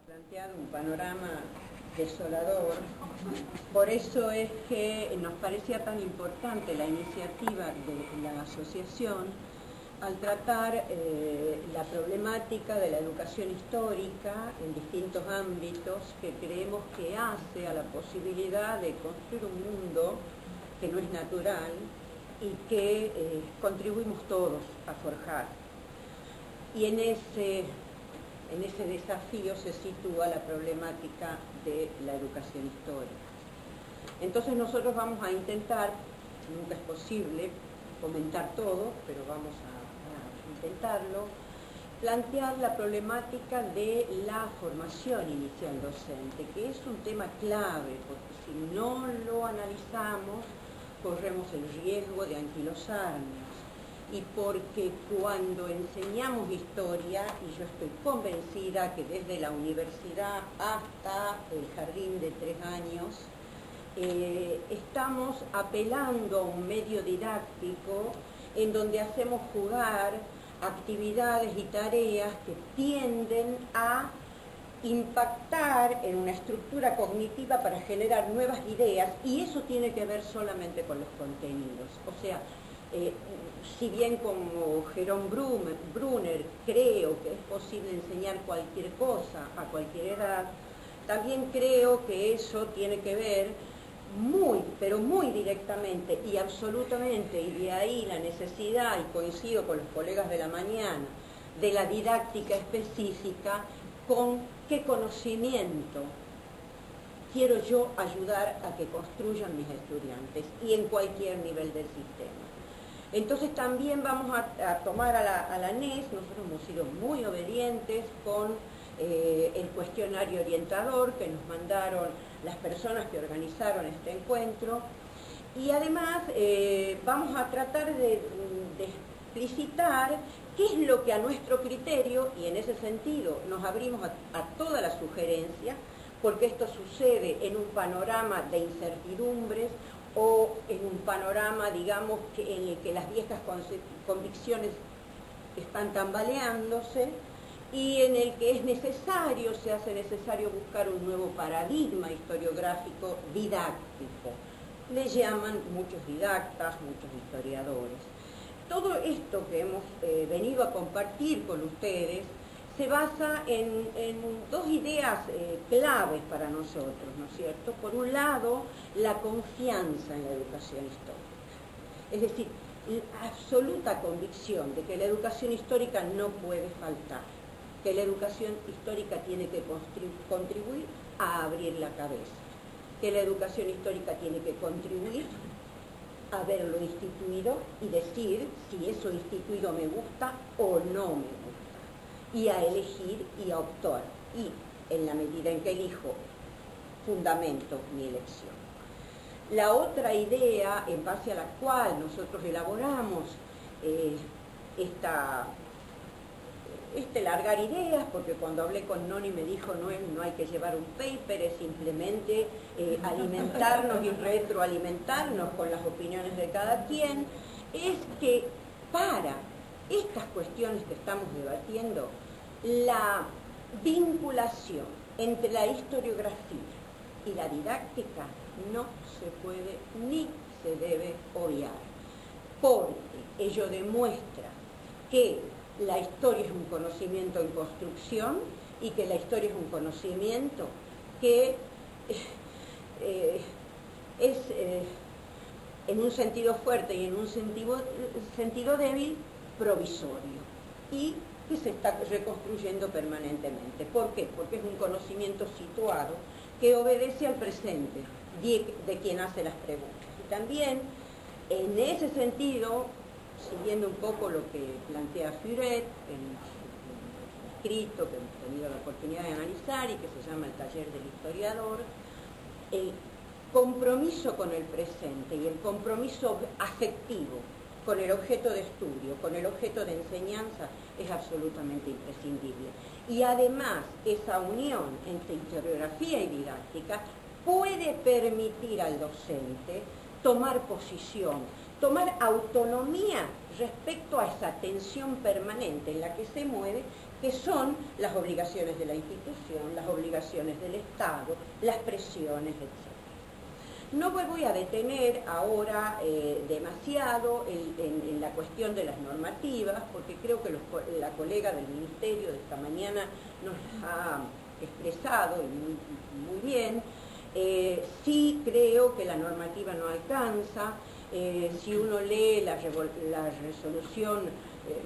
Planteado un panorama desolador, por eso es que nos parecía tan importante la iniciativa de la asociación al tratar la problemática de la educación histórica en distintos ámbitos que creemos que hace a la posibilidad de construir un mundo que no es natural y que contribuimos todos a forjar. Y en ese desafío se sitúa la problemática de la educación histórica. Entonces nosotros vamos a intentar, nunca es posible comentar todo, pero vamos a intentarlo, plantear la problemática de la formación inicial docente, que es un tema clave, porque si no lo analizamos, corremos el riesgo de anquilosarnos. Y porque cuando enseñamos historia, y yo estoy convencida que desde la universidad hasta el jardín de 3 años, estamos apelando a un medio didáctico en donde hacemos jugar actividades y tareas que tienden a impactar en una estructura cognitiva para generar nuevas ideas, y eso tiene que ver solamente con los contenidos. O sea, si bien como Jerome Brunner creo que es posible enseñar cualquier cosa a cualquier edad, también creo que eso tiene que ver muy, pero muy directamente y absolutamente, y de ahí la necesidad, y coincido con los colegas de la mañana, de la didáctica específica, con qué conocimiento quiero yo ayudar a que construyan mis estudiantes y en cualquier nivel del sistema. Entonces también vamos a tomar a la NES, nosotros hemos sido muy obedientes con el cuestionario orientador que nos mandaron las personas que organizaron este encuentro, y además vamos a tratar de explicitar qué es lo que a nuestro criterio, y en ese sentido nos abrimos a toda la sugerencia, porque esto sucede en un panorama de incertidumbres o en un panorama, digamos, en el que las viejas convicciones están tambaleándose y en el que se hace necesario buscar un nuevo paradigma historiográfico didáctico. Le llaman muchos didactas, muchos historiadores. Todo esto que hemos venido a compartir con ustedes se basa en dos ideas claves para nosotros, ¿no es cierto? Por un lado, la confianza en la educación histórica. Es decir, la absoluta convicción de que la educación histórica no puede faltar, que la educación histórica tiene que contribuir a abrir la cabeza, que la educación histórica tiene que contribuir a ver lo instituido y decir si eso instituido me gusta o no me gusta, y a elegir y a optar, y en la medida en que elijo, fundamento mi elección. La otra idea en base a la cual nosotros elaboramos este largar ideas, porque cuando hablé con Noni me dijo no hay que llevar un paper, es simplemente alimentarnos y retroalimentarnos con las opiniones de cada quien, es que para estas cuestiones que estamos debatiendo, la vinculación entre la historiografía y la didáctica no se puede ni se debe obviar, porque ello demuestra que la historia es un conocimiento en construcción y que la historia es un conocimiento que es en un sentido fuerte y en un sentido débil provisorio y que se está reconstruyendo permanentemente. ¿Por qué? Porque es un conocimiento situado que obedece al presente de quien hace las preguntas. Y también, en ese sentido, siguiendo un poco lo que plantea Furet en el escrito que hemos tenido la oportunidad de analizar y que se llama El taller del historiador, el compromiso con el presente y el compromiso afectivo con el objeto de estudio, con el objeto de enseñanza, es absolutamente imprescindible. Y además, esa unión entre historiografía y didáctica puede permitir al docente tomar posición, tomar autonomía respecto a esa tensión permanente en la que se mueve, que son las obligaciones de la institución, las obligaciones del Estado, las presiones, etc. No me voy a detener ahora demasiado en la cuestión de las normativas, porque creo que la colega del Ministerio de esta mañana nos ha expresado muy bien. Sí creo que la normativa no alcanza. Si uno lee la resolución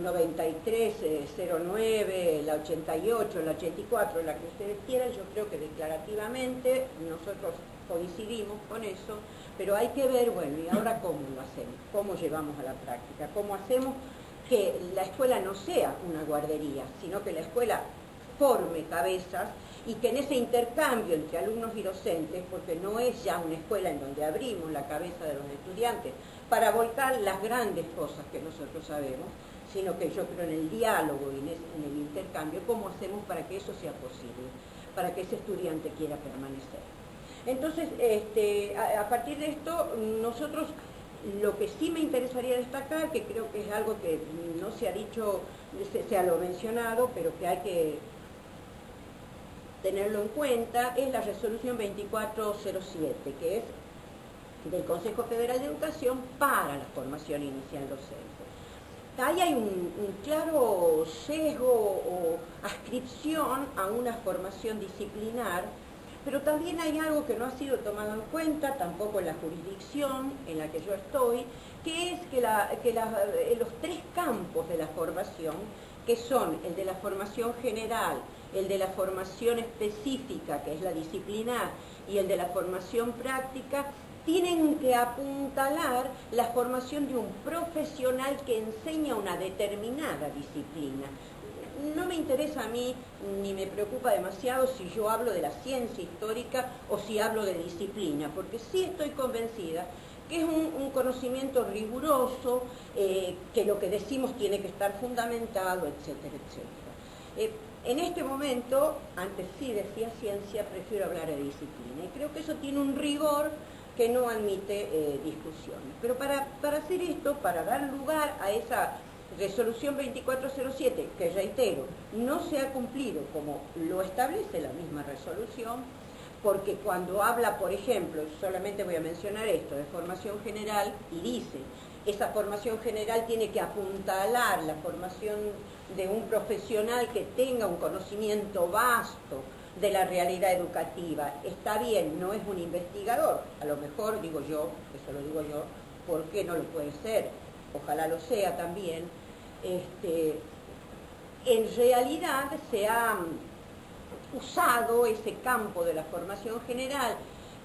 9309, la 88, la 84, la que ustedes quieran, yo creo que declarativamente nosotros coincidimos con eso, pero hay que ver, bueno, ¿y ahora cómo lo hacemos? ¿Cómo llevamos a la práctica? ¿Cómo hacemos que la escuela no sea una guardería, sino que la escuela forme cabezas y que en ese intercambio entre alumnos y docentes, porque no es ya una escuela en donde abrimos la cabeza de los estudiantes para volcar las grandes cosas que nosotros sabemos, sino que yo creo en el diálogo y en el intercambio, cómo hacemos para que eso sea posible, para que ese estudiante quiera permanecer. Entonces, a partir de esto, nosotros, lo que sí me interesaría destacar, que creo que es algo que no se ha dicho, se ha lo mencionado, pero que hay que tenerlo en cuenta, es la resolución 2407, que es del Consejo Federal de Educación para la formación inicial docente. Ahí hay un claro sesgo o adscripción a una formación disciplinar, pero también hay algo que no ha sido tomado en cuenta, tampoco en la jurisdicción en la que yo estoy, que es que los tres campos de la formación, que son el de la formación general, el de la formación específica, que es la disciplinar, y el de la formación práctica, tienen que apuntalar la formación de un profesional que enseña una determinada disciplina. No me interesa a mí, ni me preocupa demasiado si yo hablo de la ciencia histórica o si hablo de disciplina, porque sí estoy convencida que es un conocimiento riguroso, que lo que decimos tiene que estar fundamentado, etcétera, etcétera. En este momento, antes sí decía ciencia, prefiero hablar de disciplina, y creo que eso tiene un rigor que no admite discusiones. Pero para hacer esto, para dar lugar a esa resolución 2407, que reitero, no se ha cumplido como lo establece la misma resolución, porque cuando habla, por ejemplo, solamente voy a mencionar esto, de formación general, y dice, esa formación general tiene que apuntalar la formación de un profesional que tenga un conocimiento vasto de la realidad educativa. Está bien, no es un investigador, a lo mejor digo yo, eso lo digo yo, ¿por qué no lo puede ser? Ojalá lo sea también. En realidad se ha usado ese campo de la formación general,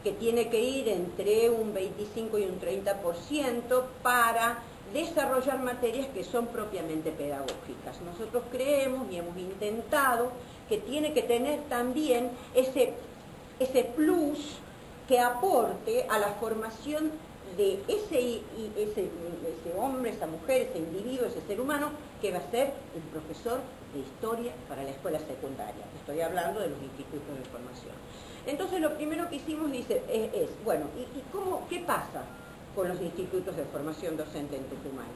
que tiene que ir entre un 25 y un 30% para desarrollar materias que son propiamente pedagógicas. Nosotros creemos y hemos intentado que tiene que tener también ese plus que aporte a la formación de ese hombre, esa mujer, ese individuo, ese ser humano, que va a ser el profesor de historia para la escuela secundaria. Estoy hablando de los institutos de formación. Entonces, lo primero que hicimos es bueno, ¿qué pasa con los institutos de formación docente en Tucumán?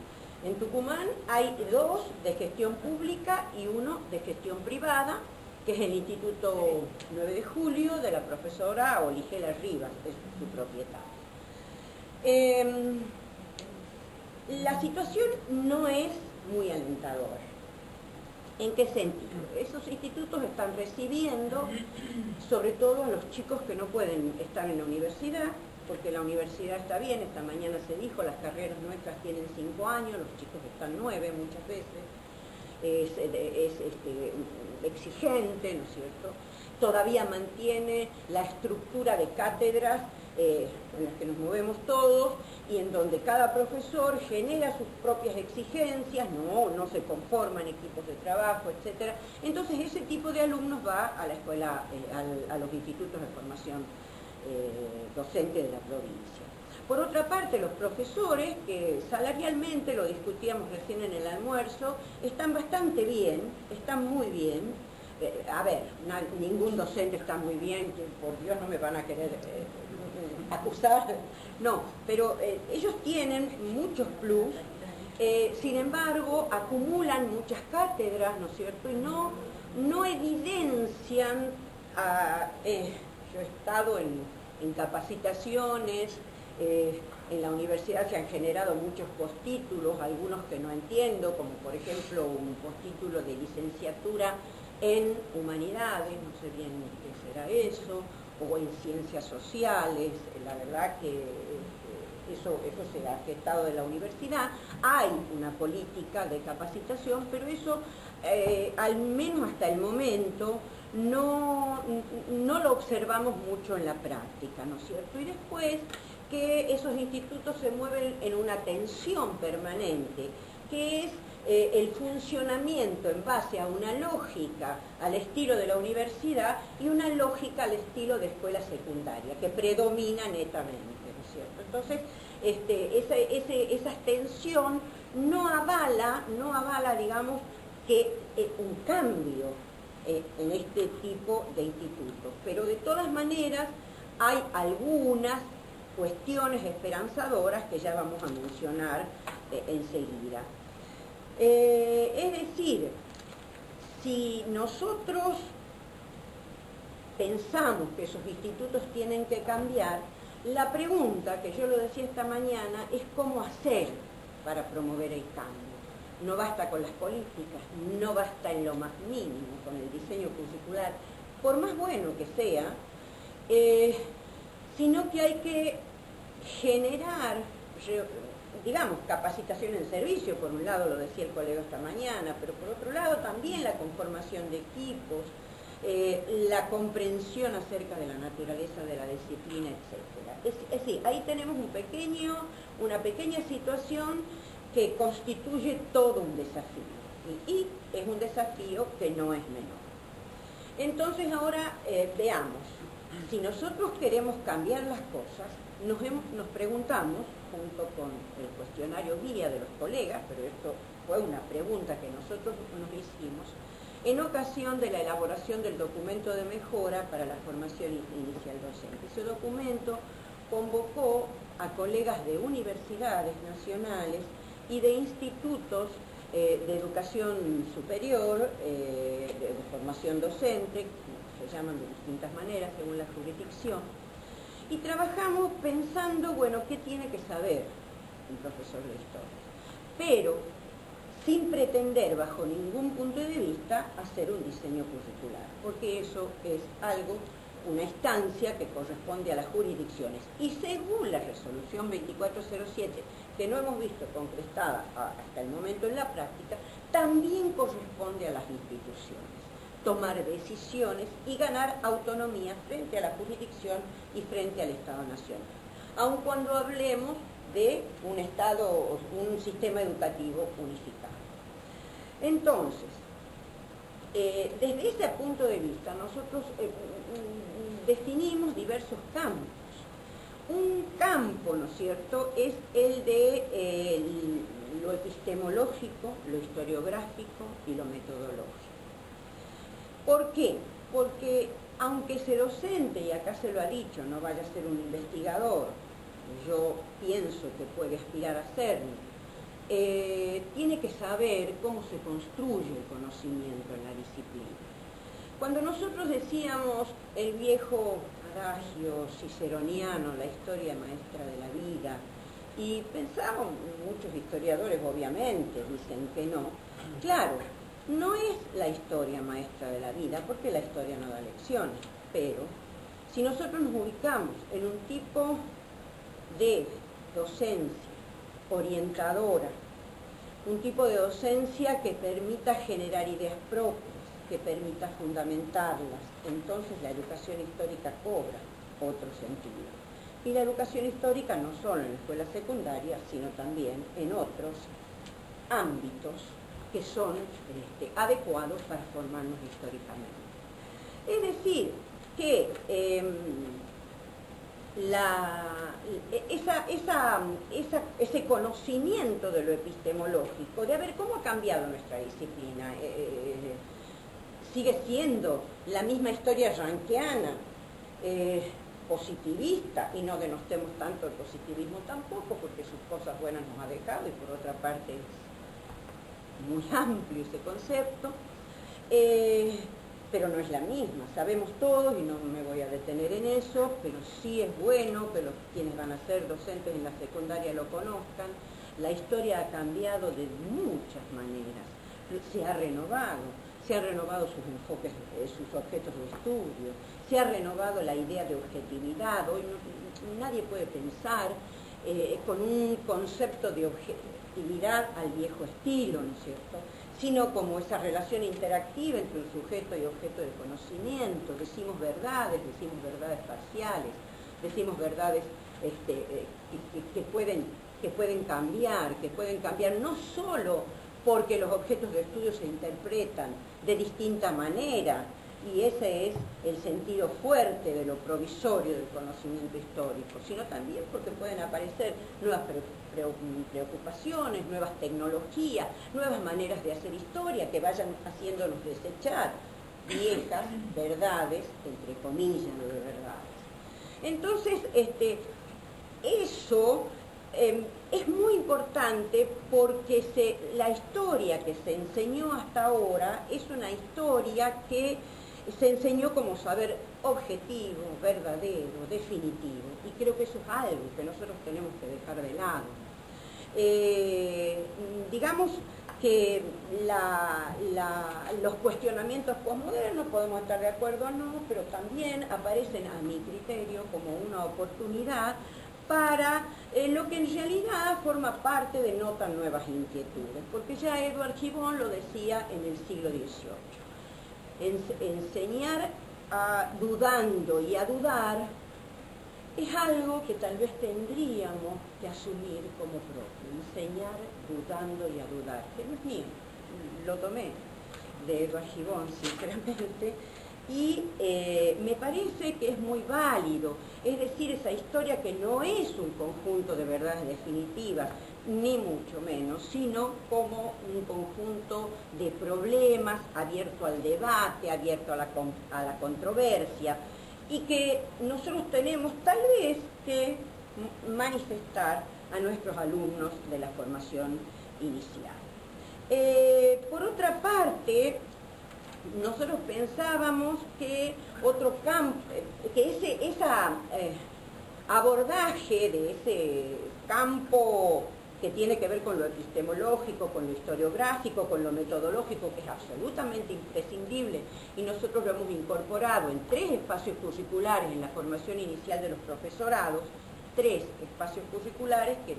En Tucumán hay 2 de gestión pública y 1 de gestión privada, que es el Instituto 9 de Julio de la profesora Oligela Rivas, es su propietaria. La situación no es muy alentadora. ¿En qué sentido? Esos institutos están recibiendo, sobre todo a los chicos que no pueden estar en la universidad, porque la universidad está bien, esta mañana se dijo, las carreras nuestras tienen 5 años, los chicos están 9 muchas veces, es exigente, ¿no es cierto? Todavía mantiene la estructura de cátedras en las que nos movemos todos y en donde cada profesor genera sus propias exigencias, no se conforman equipos de trabajo, etc. Entonces ese tipo de alumnos va a la escuela, a los institutos de formación docente de la provincia. Por otra parte, los profesores, que salarialmente, lo discutíamos recién en el almuerzo, están bastante bien, están muy bien. A ver, ningún docente está muy bien, que por Dios no me van a querer acusar, no, pero ellos tienen muchos plus, Sin embargo, acumulan muchas cátedras, ¿no es cierto? Y no evidencian, yo he estado en capacitaciones, en la universidad se han generado muchos postítulos, algunos que no entiendo, como por ejemplo un postítulo de licenciatura en humanidades, no sé bien qué será eso, o en ciencias sociales, la verdad que eso se ha gestado de la universidad. Hay una política de capacitación, pero eso, al menos hasta el momento, no lo observamos mucho en la práctica, ¿no es cierto? Y después que esos institutos se mueven en una tensión permanente, que es el funcionamiento en base a una lógica al estilo de la universidad y una lógica al estilo de escuela secundaria, que predomina netamente, ¿no es cierto? Entonces, esa tensión no avala, digamos, que un cambio en este tipo de institutos. Pero de todas maneras hay algunas cuestiones esperanzadoras que ya vamos a mencionar enseguida. Es decir, si nosotros pensamos que esos institutos tienen que cambiar, la pregunta, que yo lo decía esta mañana, es cómo hacer para promover el cambio. No basta con las políticas, no basta en lo más mínimo con el diseño curricular, por más bueno que sea, sino que hay que generar, digamos, capacitación en servicio, por un lado lo decía el colega esta mañana, pero por otro lado también la conformación de equipos, la comprensión acerca de la naturaleza de la disciplina, etc. Es decir, ahí tenemos una pequeña situación que constituye todo un desafío, y es un desafío que no es menor. Entonces ahora veamos, si nosotros queremos cambiar las cosas, nos preguntamos, junto con el cuestionario guía de los colegas, pero esto fue una pregunta que nosotros nos hicimos, en ocasión de la elaboración del documento de mejora para la formación inicial docente. Ese documento convocó a colegas de universidades nacionales y de institutos de educación superior, de formación docente, se llaman de distintas maneras según la jurisdicción, y trabajamos pensando, bueno, ¿qué tiene que saber un profesor de historia? Pero sin pretender bajo ningún punto de vista hacer un diseño curricular, porque eso es algo, una instancia que corresponde a las jurisdicciones. Y según la resolución 2407, que no hemos visto concretada hasta el momento en la práctica, también corresponde a las instituciones tomar decisiones y ganar autonomía frente a la jurisdicción y frente al Estado Nacional, aun cuando hablemos de un Estado, un sistema educativo unificado. Entonces, desde ese punto de vista, nosotros definimos diversos campos. Un campo, ¿no es cierto?, es el de lo epistemológico, lo historiográfico y lo metodológico. ¿Por qué? Porque aunque ese docente, y acá se lo ha dicho, no vaya a ser un investigador, yo pienso que puede aspirar a serlo, tiene que saber cómo se construye el conocimiento en la disciplina. Cuando nosotros decíamos el viejo adagio ciceroniano, la historia maestra de la vida, y pensamos, muchos historiadores obviamente dicen que no, claro, no es la historia maestra de la vida, porque la historia no da lecciones, pero si nosotros nos ubicamos en un tipo de docencia orientadora, un tipo de docencia que permita generar ideas propias, que permita fundamentarlas, entonces la educación histórica cobra otro sentido. Y la educación histórica no solo en la escuela secundaria, sino también en otros ámbitos que son adecuados para formarnos históricamente. Es decir, que ese conocimiento de lo epistemológico, de ver cómo ha cambiado nuestra disciplina, sigue siendo la misma historia rankeana, positivista, y no denostemos tanto el positivismo tampoco, porque sus cosas buenas nos ha dejado, y por otra parte es muy amplio ese concepto, pero no es la misma, sabemos todos, y no me voy a detener en eso, pero sí es bueno que quienes van a ser docentes en la secundaria lo conozcan. La historia ha cambiado de muchas maneras, se ha renovado sus enfoques, sus objetos de estudio, se ha renovado la idea de objetividad. Hoy nadie puede pensar con un concepto de objetividad al viejo estilo, ¿no es cierto?, sino como esa relación interactiva entre un sujeto y objeto de conocimiento. Decimos verdades parciales, decimos verdades que pueden cambiar no solo porque los objetos de estudio se interpretan de distinta manera, y ese es el sentido fuerte de lo provisorio del conocimiento histórico, sino también porque pueden aparecer nuevas preocupaciones, nuevas tecnologías, nuevas maneras de hacer historia que vayan haciéndonos desechar viejas verdades, entre comillas, de verdades. Entonces, eso es muy importante porque la historia que se enseñó hasta ahora es una historia que se enseñó como saber objetivo, verdadero, definitivo, y creo que eso es algo que nosotros tenemos que dejar de lado. Digamos que los cuestionamientos posmodernos, podemos estar de acuerdo o no, pero también aparecen a mi criterio como una oportunidad para lo que en realidad forma parte de no tan nuevas inquietudes, porque ya Edward Gibbon lo decía en el siglo XVIII. Enseñar dudando y a dudar es algo que tal vez tendríamos que asumir como propio. Enseñar dudando y a dudar, que no es mío, lo tomé de Edward Gibbon, sinceramente, y me parece que es muy válido. Es decir, esa historia que no es un conjunto de verdades definitivas, ni mucho menos, sino como un conjunto de problemas abierto al debate, abierto a la controversia, y que nosotros tenemos tal vez que manifestar a nuestros alumnos de la formación inicial. Por otra parte, nosotros pensábamos que otro campo, que ese abordaje de ese campo que tiene que ver con lo epistemológico, con lo historiográfico, con lo metodológico, que es absolutamente imprescindible, y nosotros lo hemos incorporado en 3 espacios curriculares en la formación inicial de los profesorados, 3 espacios curriculares que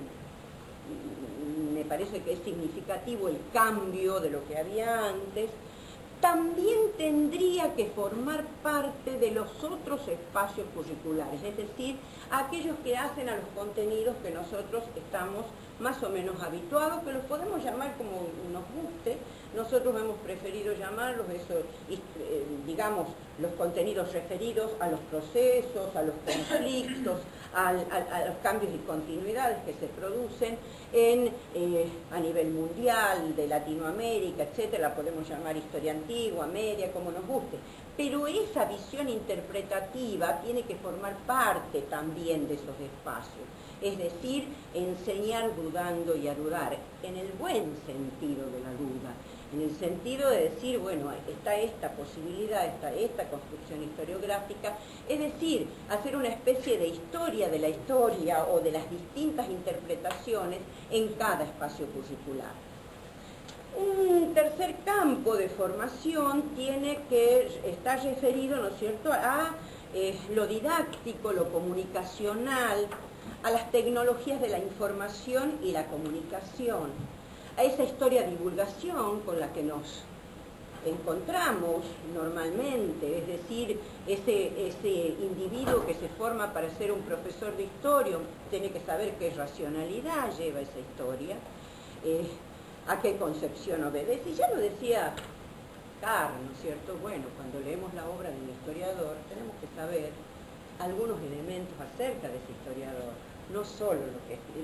me parece que es significativo el cambio de lo que había antes. También tendría que formar parte de los otros espacios curriculares, es decir, aquellos que hacen a los contenidos que nosotros estamos más o menos habituados, que los podemos llamar como nos guste. Nosotros hemos preferido llamarlos, digamos, los contenidos referidos a los procesos, a los conflictos, a los cambios y continuidades que se producen a nivel mundial, de Latinoamérica, etcétera. La podemos llamar historia antigua, media, como nos guste. Pero esa visión interpretativa tiene que formar parte también de esos espacios. Es decir, enseñar dudando y a dudar, en el buen sentido de la duda, en el sentido de decir, bueno, está esta posibilidad, está esta construcción historiográfica, es decir, hacer una especie de historia de la historia o de las distintas interpretaciones en cada espacio curricular. Un tercer campo de formación está referido, ¿no es cierto?, a lo didáctico, lo comunicacional, a las tecnologías de la información y la comunicación, a esa historia-divulgación con la que nos encontramos normalmente, es decir, ese individuo que se forma para ser un profesor de historia tiene que saber qué racionalidad lleva esa historia, a qué concepción obedece. Y ya lo decía Carr, ¿no es cierto? Bueno, cuando leemos la obra de un historiador tenemos que saber algunos elementos acerca de ese historiador, no solo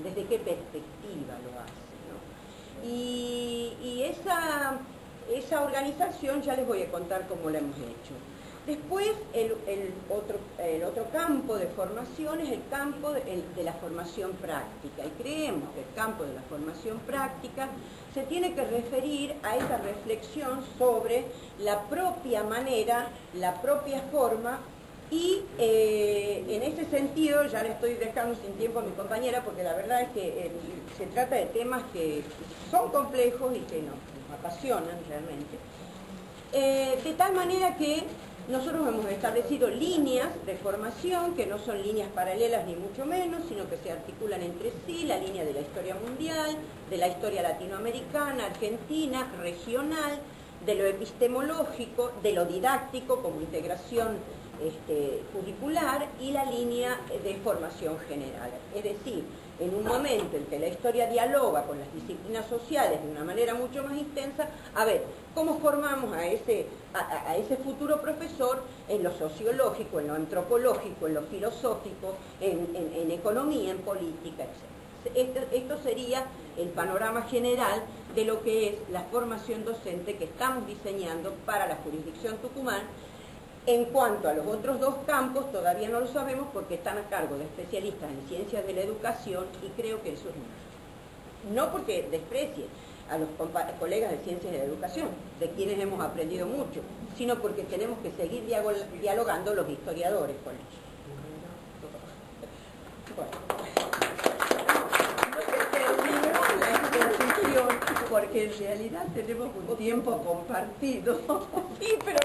desde qué perspectiva lo hace, ¿no? Y esa organización ya les voy a contar cómo la hemos hecho. Después, el otro campo de formación es el campo de la formación práctica. Y creemos que el campo de la formación práctica se tiene que referir a esa reflexión sobre la propia manera, la propia forma. Y en ese sentido, ya le estoy dejando sin tiempo a mi compañera, porque la verdad es que se trata de temas que son complejos y que nos apasionan realmente. De tal manera que nosotros hemos establecido líneas de formación que no son líneas paralelas ni mucho menos, sino que se articulan entre sí, la línea de la historia mundial, de la historia latinoamericana, argentina, regional, de lo epistemológico, de lo didáctico como integración curricular y la línea de formación general. Es decir, en un momento en que la historia dialoga con las disciplinas sociales de una manera mucho más intensa, a ver, ¿cómo formamos a ese futuro profesor en lo sociológico, en lo antropológico, en lo filosófico, en economía, en política, etc.? Esto sería el panorama general de lo que es la formación docente que estamos diseñando para la jurisdicción Tucumán. En cuanto a los otros dos campos, todavía no lo sabemos porque están a cargo de especialistas en ciencias de la educación y creo que eso es mucho. No porque desprecie a los colegas de ciencias de la educación, de quienes hemos aprendido mucho, sino porque tenemos que seguir dialogando los historiadores con ellos. Bueno, porque en realidad tenemos un tiempo compartido. Sí, pero